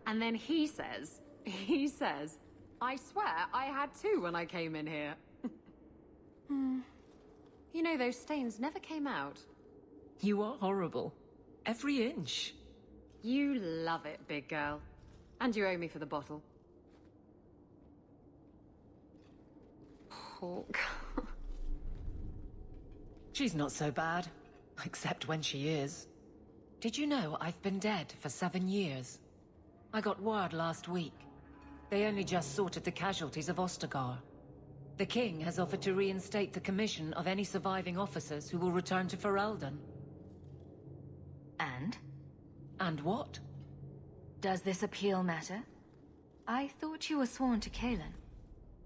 And then he says, I swear I had two when I came in here. You know, those stains never came out. You are horrible. Every inch. You love it, big girl. And you owe me for the bottle. Hawke. She's not so bad. Except when she is. Did you know I've been dead for 7 years? I got word last week. They only just sorted the casualties of Ostagar. The king has offered to reinstate the commission of any surviving officers who will return to Ferelden. And? And what? Does this appeal matter? I thought you were sworn to Cailan.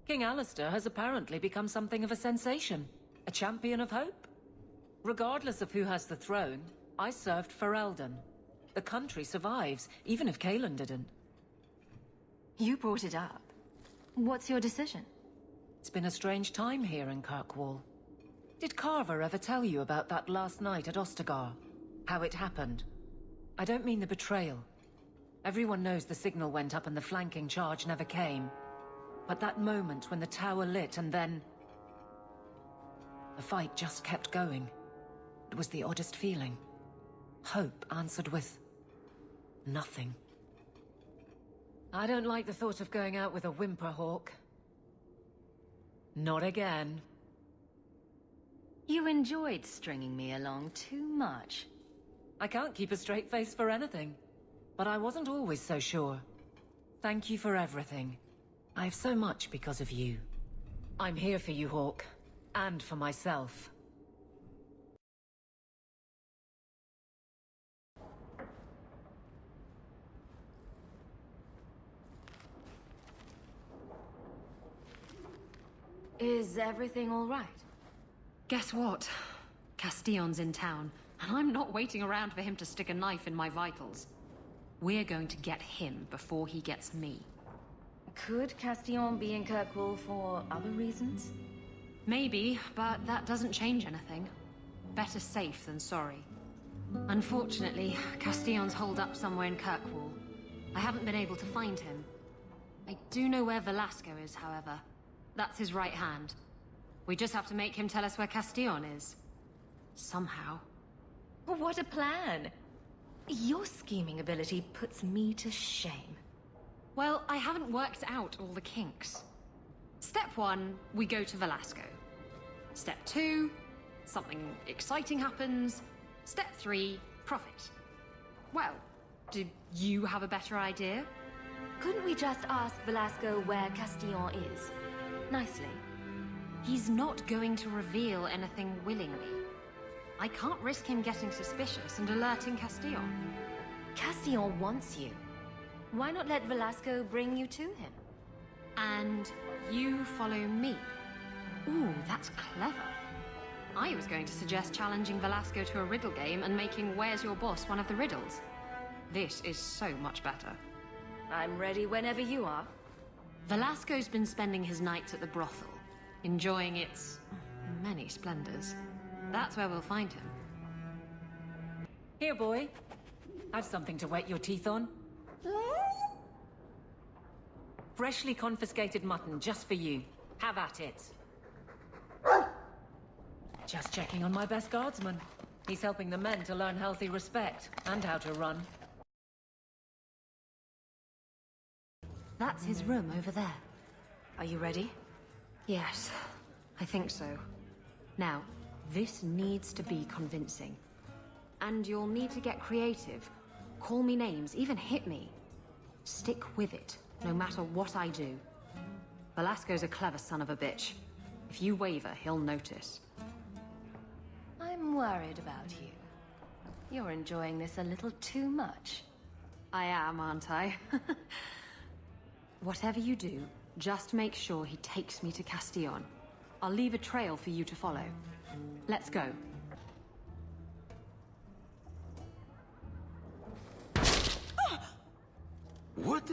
King Alistair has apparently become something of a sensation. A champion of hope. Regardless of who has the throne, I served Ferelden. The country survives, even if Cailan didn't. You brought it up. What's your decision? It's been a strange time here in Kirkwall. Did Carver ever tell you about that last night at Ostagar? How it happened? I don't mean the betrayal. Everyone knows the signal went up and the flanking charge never came. But that moment when the tower lit and then... the fight just kept going. It was the oddest feeling. Hope answered with... nothing. I don't like the thought of going out with a whimper, Hawke. Not again. You enjoyed stringing me along too much. I can't keep a straight face for anything. But I wasn't always so sure. Thank you for everything. I have so much because of you. I'm here for you, Hawke. And for myself. Is everything all right? Guess what? Castillon's in town, and I'm not waiting around for him to stick a knife in my vitals. We're going to get him before he gets me. Could Castillon be in Kirkwall for other reasons? Maybe, but that doesn't change anything. Better safe than sorry. Unfortunately, Castillon's holed up somewhere in Kirkwall. I haven't been able to find him. I do know where Velasco is, however. That's his right hand. We just have to make him tell us where Castillon is. Somehow. What a plan! Your scheming ability puts me to shame. Well, I haven't worked out all the kinks. Step 1, we go to Velasco. Step 2, something exciting happens. Step 3, profit. Well, do you have a better idea? Couldn't we just ask Velasco where Castillon is? Nicely. He's not going to reveal anything willingly. I can't risk him getting suspicious and alerting Castillon. Castillon wants you. Why not let Velasco bring you to him? And you follow me. Ooh, that's clever. I was going to suggest challenging Velasco to a riddle game and making Where's Your Boss one of the riddles. This is so much better. I'm ready whenever you are. Velasco's been spending his nights at the brothel, enjoying its many splendors. That's where we'll find him. Here, boy. Have something to wet your teeth on. Freshly confiscated mutton just for you. Have at it. Just checking on my best guardsman. He's helping the men to learn healthy respect and how to run. That's his room over there. Are you ready? Yes, I think so. Now, this needs to be convincing. And you'll need to get creative. Call me names, even hit me. Stick with it, no matter what I do. Velasco's a clever son of a bitch. If you waver, he'll notice. I'm worried about you. You're enjoying this a little too much. I am, aren't I? Whatever you do, just make sure he takes me to Castillon. I'll leave a trail for you to follow. Let's go. What?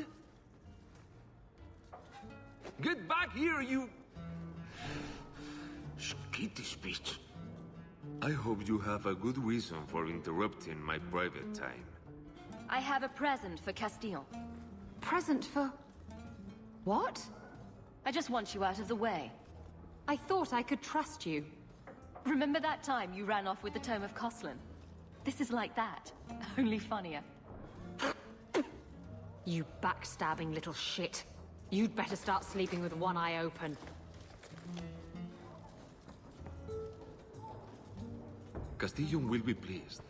Get back here, you... skittish bitch. I hope you have a good reason for interrupting my private time. I have a present for Castillon. Present for... what? I just want you out of the way. I thought I could trust you. Remember that time you ran off with the Tome of Coslin? This is like that, only funnier. You backstabbing little shit. You'd better start sleeping with one eye open. Castillon will be pleased.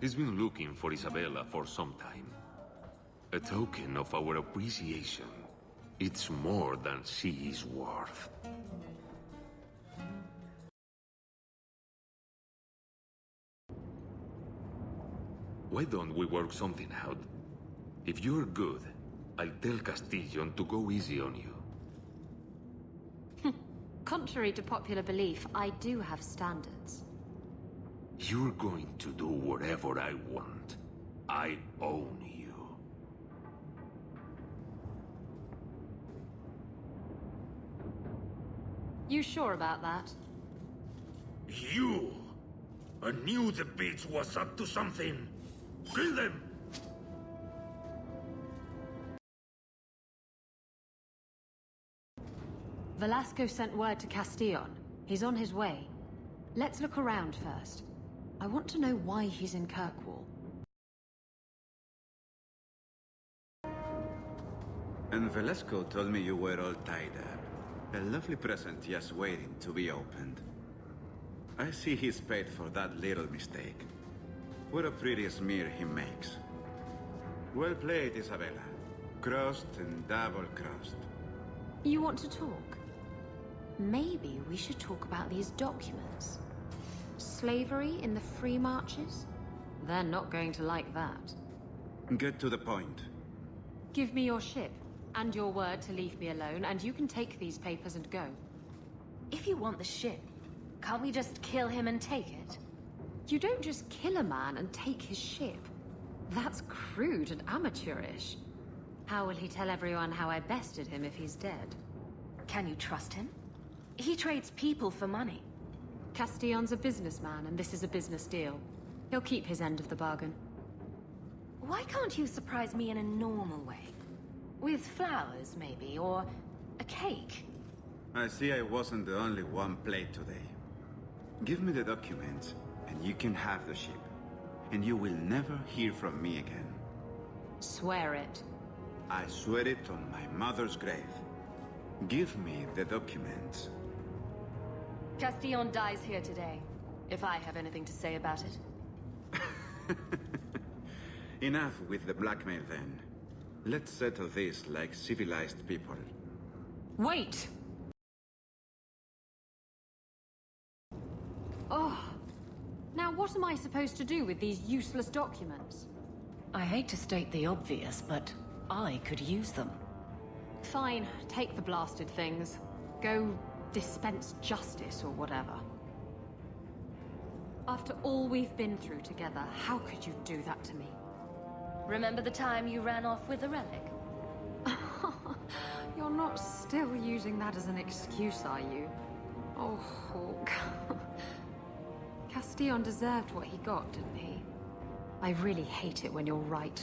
He's been looking for Isabella for some time. A token of our appreciation. It's more than she is worth. Why don't we work something out? If you're good, I'll tell Castillon to go easy on you. Contrary to popular belief, I do have standards. You're going to do whatever I want. I own you. You sure about that? You! I knew the bitch was up to something. Kill them! Velasco sent word to Castillon. He's on his way. Let's look around first. I want to know why he's in Kirkwall. And Velasco told me you were all tied up. A lovely present just waiting to be opened. I see he's paid for that little mistake. What a pretty smear he makes. Well played, Isabella. Crossed and double-crossed. You want to talk? Maybe we should talk about these documents. Slavery in the Free Marches? They're not going to like that. Get to the point. Give me your ship, and your word to leave me alone, and you can take these papers and go. If you want the ship, can't we just kill him and take it? You don't just kill a man and take his ship. That's crude and amateurish. How will he tell everyone how I bested him if he's dead? Can you trust him? He trades people for money. Castillon's a businessman, and this is a business deal. He'll keep his end of the bargain. Why can't you surprise me in a normal way? With flowers, maybe, or a cake? I see I wasn't the only one played today. Give me the documents, and you can have the ship. And you will never hear from me again. Swear it. I swear it on my mother's grave. Give me the documents. Castillon dies here today, if I have anything to say about it. Enough with the blackmail then. Let's settle this like civilized people. Wait! Oh. Now what am I supposed to do with these useless documents? I hate to state the obvious, but I could use them. Fine, take the blasted things. Go dispense justice or whatever. After all we've been through together, how could you do that to me? Remember the time you ran off with the relic? You're not still using that as an excuse, are you? Oh, Hawk. Castillon deserved what he got, didn't he? I really hate it when you're right.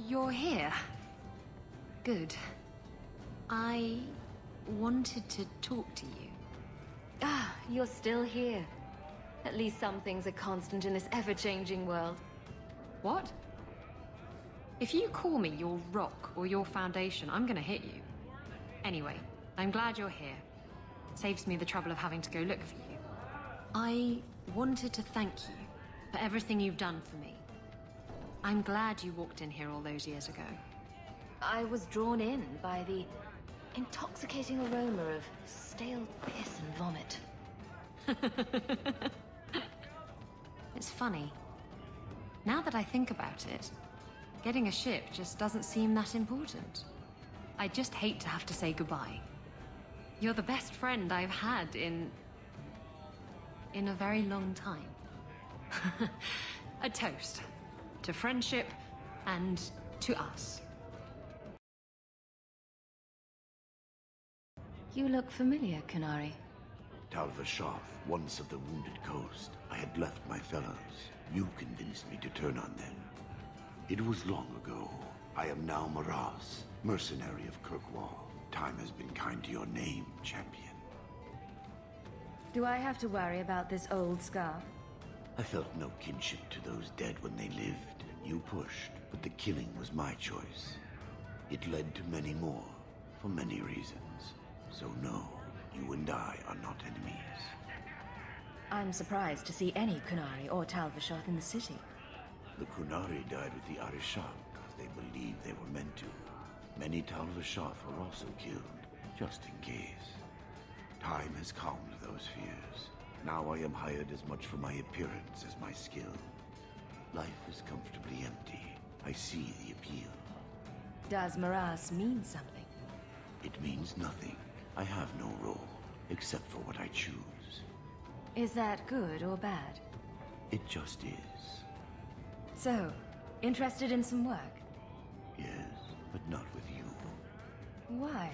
You're here. Good. I wanted to talk to you. Ah, you're still here. At least some things are constant in this ever-changing world. What? If you call me your rock or your foundation, I'm gonna hit you. Anyway, I'm glad you're here. Saves me the trouble of having to go look for you. I wanted to thank you for everything you've done for me. I'm glad you walked in here all those years ago. I was drawn in by the intoxicating aroma of stale piss and vomit. It's funny. Now that I think about it, getting a ship just doesn't seem that important. I just hate to have to say goodbye. You're the best friend I've had in a very long time. A toast. To friendship and to us. You look familiar, Qunari. Tal Vashoth, once of the Wounded Coast. I had left my fellows. You convinced me to turn on them. It was long ago. I am now Maras, mercenary of Kirkwall. Time has been kind to your name, champion. Do I have to worry about this old scar? I felt no kinship to those dead when they lived. You pushed, but the killing was my choice. It led to many more, for many reasons. So no, you and I are not enemies. I'm surprised to see any Qunari or Tal Vashoth in the city. The Qunari died with the Arishak because they believed they were meant to. Many Tal Vashoth were also killed, just in case. Time has calmed those fears. Now I am hired as much for my appearance as my skill. Life is comfortably empty. I see the appeal. Does Maras mean something? It means nothing. I have no role, except for what I choose. Is that good or bad? It just is. So, interested in some work? Yes, but not with you. Why?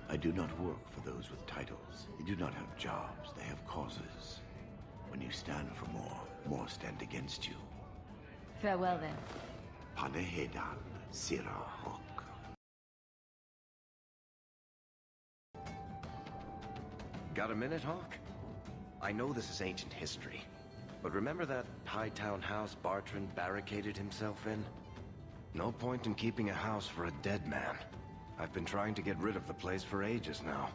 I do not work for those with titles. They do not have jobs, they have causes. When you stand for more, more stand against you. Farewell then. Panehedan, Sira Hawk. Got a minute, Hawk? I know this is ancient history, but remember that Hightown house Bartrand barricaded himself in? No point in keeping a house for a dead man. I've been trying to get rid of the place for ages now.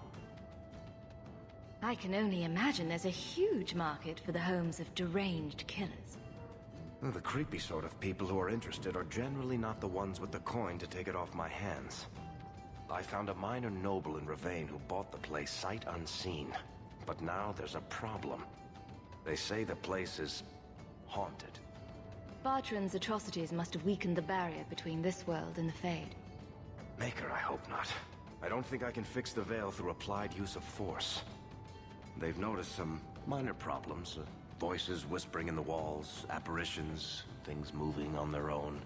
I can only imagine there's a huge market for the homes of deranged killers. Well, the creepy sort of people who are interested are generally not the ones with the coin to take it off my hands. I found a minor noble in Ravane who bought the place sight unseen. But now there's a problem. They say the place is haunted. Bartrand's atrocities must have weakened the barrier between this world and the Fade. Maker, I hope not. I don't think I can fix the veil through applied use of force. They've noticed some minor problems. Voices whispering in the walls, apparitions, things moving on their own.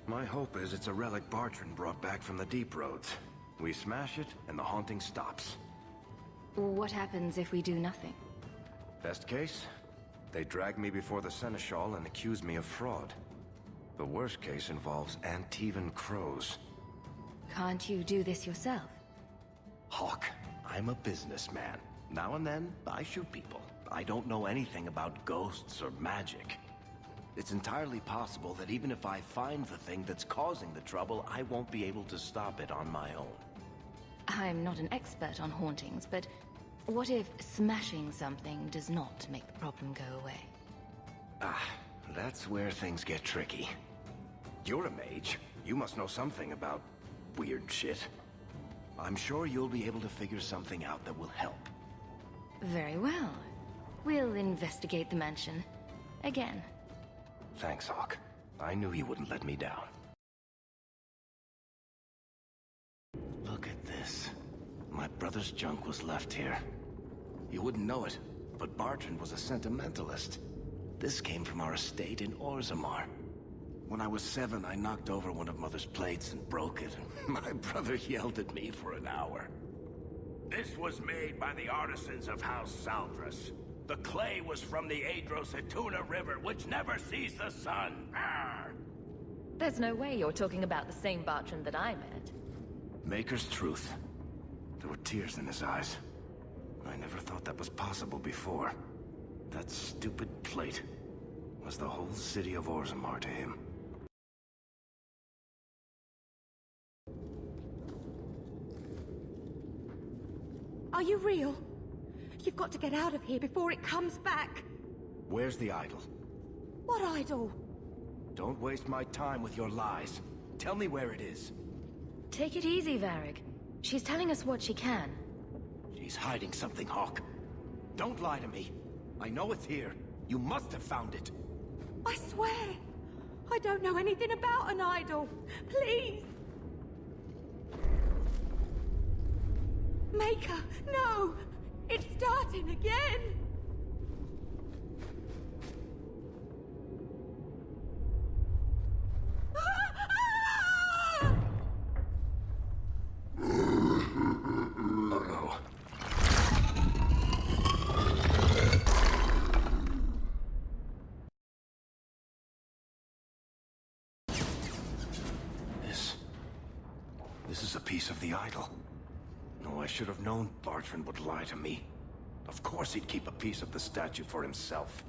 My hope is it's a relic Bartrand brought back from the Deep Roads. We smash it, and the haunting stops. What happens if we do nothing? Best case, they drag me before the Seneschal and accuse me of fraud. The worst case involves Antivan crows. Can't you do this yourself? Hawk, I'm a businessman. Now and then, I shoot people. I don't know anything about ghosts or magic. It's entirely possible that even if I find the thing that's causing the trouble, I won't be able to stop it on my own. I'm not an expert on hauntings, but what if smashing something does not make the problem go away? Ah, that's where things get tricky. You're a mage. You must know something about weird shit. I'm sure you'll be able to figure something out that will help. Very well. We'll investigate the mansion. Again. Thanks, Hawk. I knew you wouldn't let me down. Look at this. My brother's junk was left here. You wouldn't know it, but Bartrand was a sentimentalist. This came from our estate in Orzammar. When I was 7, I knocked over one of Mother's plates and broke it, and my brother yelled at me for an hour. This was made by the artisans of House Saldras. The clay was from the Adros-Etuna River, which never sees the sun. Arr! There's no way you're talking about the same Bartrand that I met. Maker's truth. There were tears in his eyes. I never thought that was possible before. That stupid plate was the whole city of Orzammar to him. Are you real? You've got to get out of here before it comes back. Where's the idol? What idol? Don't waste my time with your lies. Tell me where it is. Take it easy, Varric. She's telling us what she can. She's hiding something, Hawk. Don't lie to me. I know it's here. You must have found it. I swear. I don't know anything about an idol. Please. Maker, no! It's starting again! piece of the idol. No, I should have known Bartrand would lie to me. Of course he'd keep a piece of the statue for himself.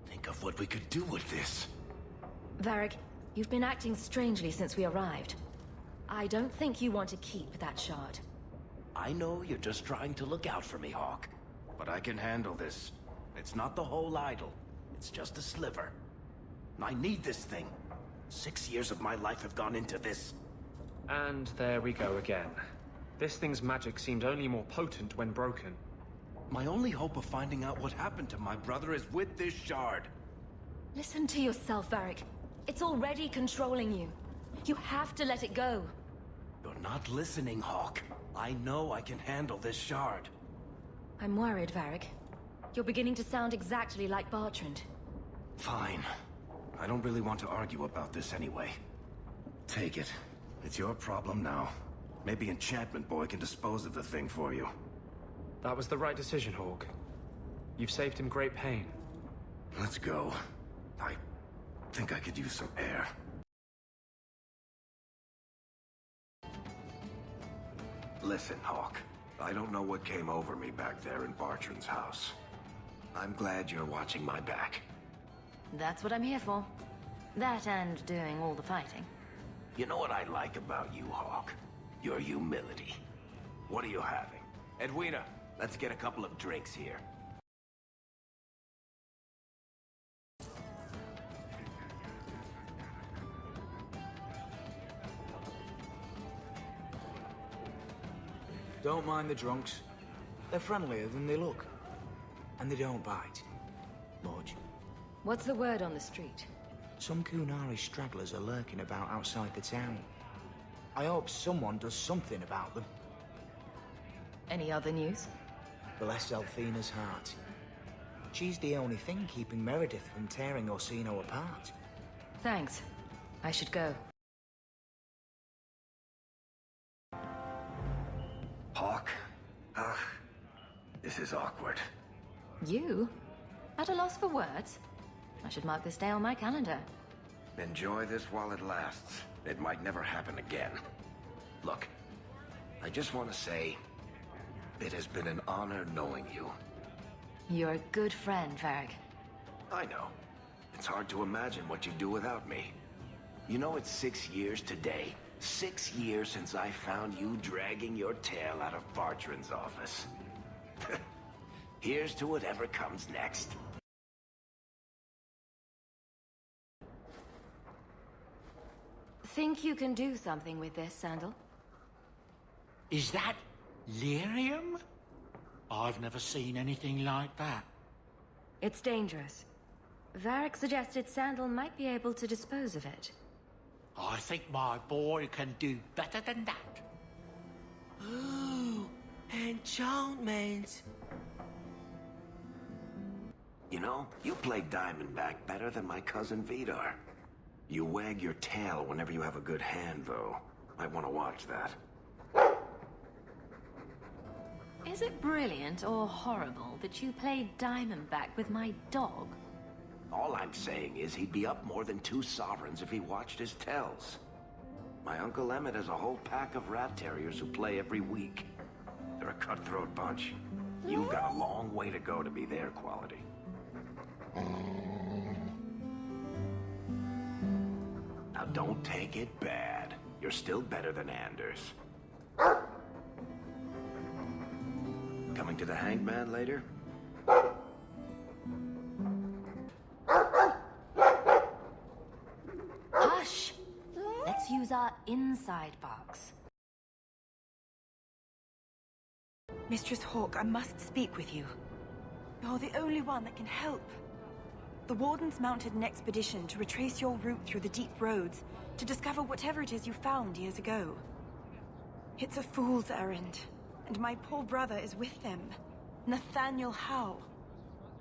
Think of what we could do with this. Varric, you've been acting strangely since we arrived. I don't think you want to keep that shard. I know you're just trying to look out for me, Hawke. But I can handle this. It's not the whole idol. It's just a sliver. I need this thing. 6 years of my life have gone into this. And there we go again. This thing's magic seemed only more potent when broken. My only hope of finding out what happened to my brother is with this shard. Listen to yourself, Varric. It's already controlling you. You have to let it go. You're not listening, Hawke. I know I can handle this shard. I'm worried, Varric. You're beginning to sound exactly like Bartrand. Fine. I don't really want to argue about this anyway. Take it. It's your problem now. Maybe Enchantment Boy can dispose of the thing for you. That was the right decision, Hawke. You've saved him great pain. Let's go. I think I could use some air. Listen, Hawke. I don't know what came over me back there in Bartrand's house. I'm glad you're watching my back. That's what I'm here for. That and doing all the fighting. You know what I like about you, Hawke? Your humility. What are you having? Edwina, let's get a couple of drinks here. Don't mind the drunks. They're friendlier than they look. And they don't bite. Much. What's the word on the street? Some Qunari stragglers are lurking about outside the town. I hope someone does something about them. Any other news? Bless Elfina's heart. She's the only thing keeping Meredith from tearing Orsino apart. Thanks. I should go. Hawke? This is awkward. You? At a loss for words? I should mark this day on my calendar. Enjoy this while it lasts. It might never happen again. Look, I just want to say, it has been an honor knowing you. You're a good friend, Varric. I know. It's hard to imagine what you'd do without me. You know, it's 6 years today. 6 years since I found you dragging your tail out of Bartrand's office. Here's to whatever comes next. Think you can do something with this, Sandal? Is that lyrium? I've never seen anything like that. It's dangerous. Varric suggested Sandal might be able to dispose of it. I think my boy can do better than that. Ooh, enchantment. You know, you play Diamondback better than my cousin Vidar. You wag your tail whenever you have a good hand, though. Might want to watch that. Is it brilliant or horrible that you played Diamondback with my dog? All I'm saying is he'd be up more than 2 sovereigns if he watched his tells. My Uncle Emmett has a whole pack of rat terriers who play every week. They're a cutthroat bunch. You've got a long way to go to be their quality. Now don't take it bad. You're still better than Anders. Coming to the Hangman later? Hush! Let's use our inside box. Mistress Hawke, I must speak with you. You're the only one that can help. The Wardens mounted an expedition to retrace your route through the deep roads to discover whatever it is you found years ago. It's a fool's errand, and my poor brother is with them. Nathaniel Howe.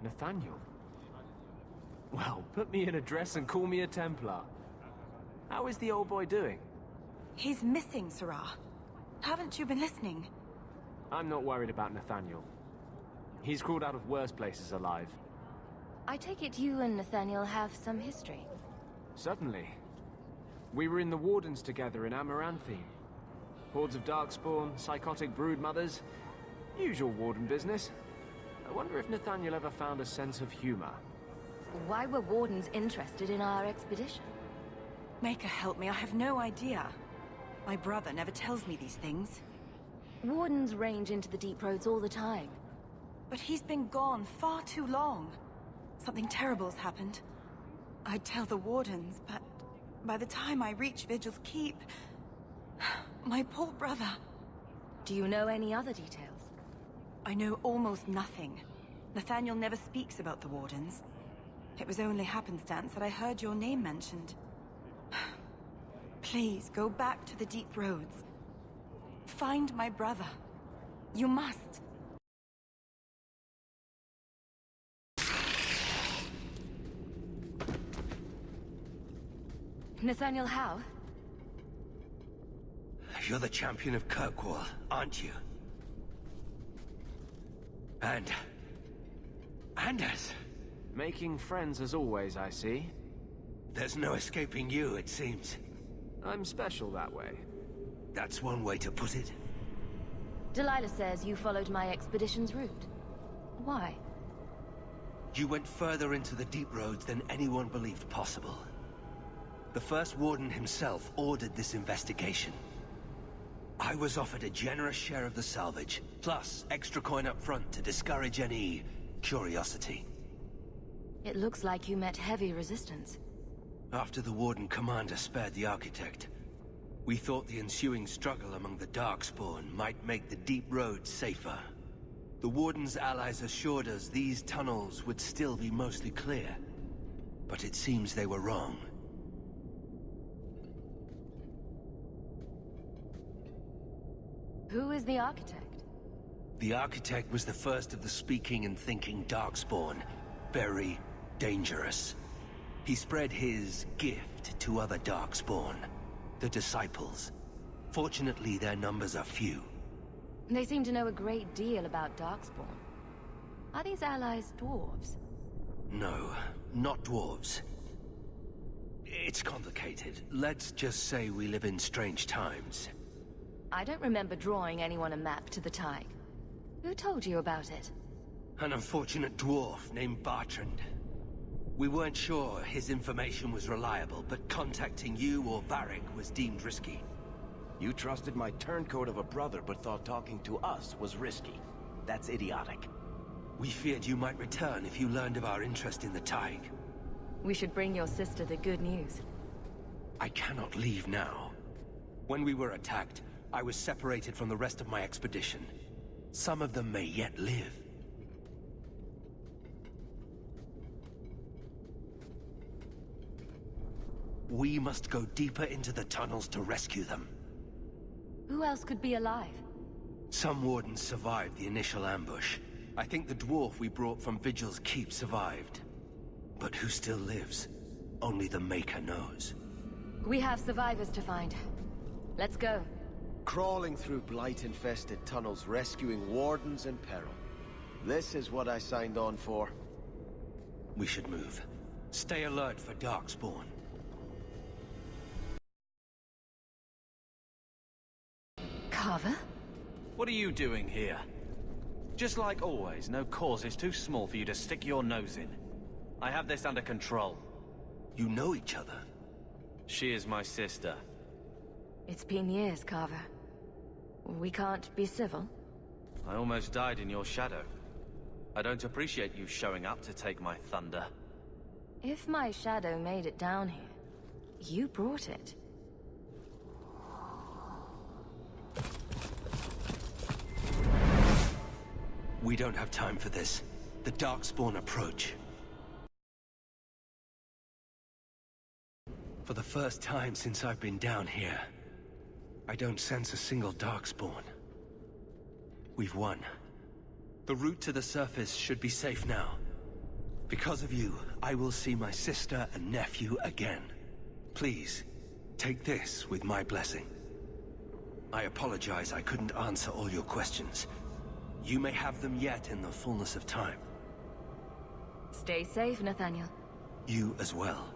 Nathaniel? Well, put me in a dress and call me a Templar. How is the old boy doing? He's missing, Sirrah. Haven't you been listening? I'm not worried about Nathaniel. He's crawled out of worse places alive. I take it you and Nathaniel have some history. Certainly. We were in the Wardens together in Amaranthine. Hordes of Darkspawn, psychotic broodmothers. Usual Warden business. I wonder if Nathaniel ever found a sense of humor. Why were Wardens interested in our expedition? Maker, help me, I have no idea. My brother never tells me these things. Wardens range into the deep roads all the time. But he's been gone far too long. Something terrible's happened. I'd tell the Wardens, but by the time I reach Vigil's Keep... my poor brother... Do you know any other details? I know almost nothing. Nathaniel never speaks about the Wardens. It was only happenstance that I heard your name mentioned. Please, go back to the deep roads. Find my brother. You must. Nathaniel Howe? You're the champion of Kirkwall, aren't you? And Anders. Making friends as always, I see. There's no escaping you, it seems. I'm special that way. That's one way to put it. Delilah says you followed my expedition's route. Why? You went further into the deep roads than anyone believed possible. The first Warden himself ordered this investigation. I was offered a generous share of the salvage, plus extra coin up front to discourage any curiosity. It looks like you met heavy resistance. After the Warden Commander spared the Architect, we thought the ensuing struggle among the Darkspawn might make the deep roads safer. The Warden's allies assured us these tunnels would still be mostly clear, but it seems they were wrong. Who is the Architect? The Architect was the first of the speaking and thinking Darkspawn. Very dangerous. He spread his gift to other Darkspawn, the Disciples. Fortunately, their numbers are few. They seem to know a great deal about Darkspawn. Are these allies dwarves? No, not dwarves. It's complicated. Let's just say we live in strange times. I don't remember drawing anyone a map to the Tig. Who told you about it? An unfortunate dwarf named Bartrand. We weren't sure his information was reliable, but contacting you or Varric was deemed risky. You trusted my turncoat of a brother, but thought talking to us was risky. That's idiotic. We feared you might return if you learned of our interest in the Tig. We should bring your sister the good news. I cannot leave now. When we were attacked, I was separated from the rest of my expedition. Some of them may yet live. We must go deeper into the tunnels to rescue them. Who else could be alive? Some Wardens survived the initial ambush. I think the dwarf we brought from Vigil's Keep survived. But who still lives? Only the Maker knows. We have survivors to find. Let's go. Crawling through blight-infested tunnels, rescuing Wardens in peril. This is what I signed on for. We should move. Stay alert for Darkspawn. Carver? What are you doing here? Just like always, no cause is too small for you to stick your nose in. I have this under control. You know each other? She is my sister. It's been years, Carver. We can't be civil? I almost died in your shadow. I don't appreciate you showing up to take my thunder. If my shadow made it down here, you brought it. We don't have time for this. The Darkspawn approach. For the first time since I've been down here, I don't sense a single Darkspawn. We've won. The route to the surface should be safe now. Because of you, I will see my sister and nephew again. Please, take this with my blessing. I apologize I couldn't answer all your questions. You may have them yet in the fullness of time. Stay safe, Nathaniel. You as well.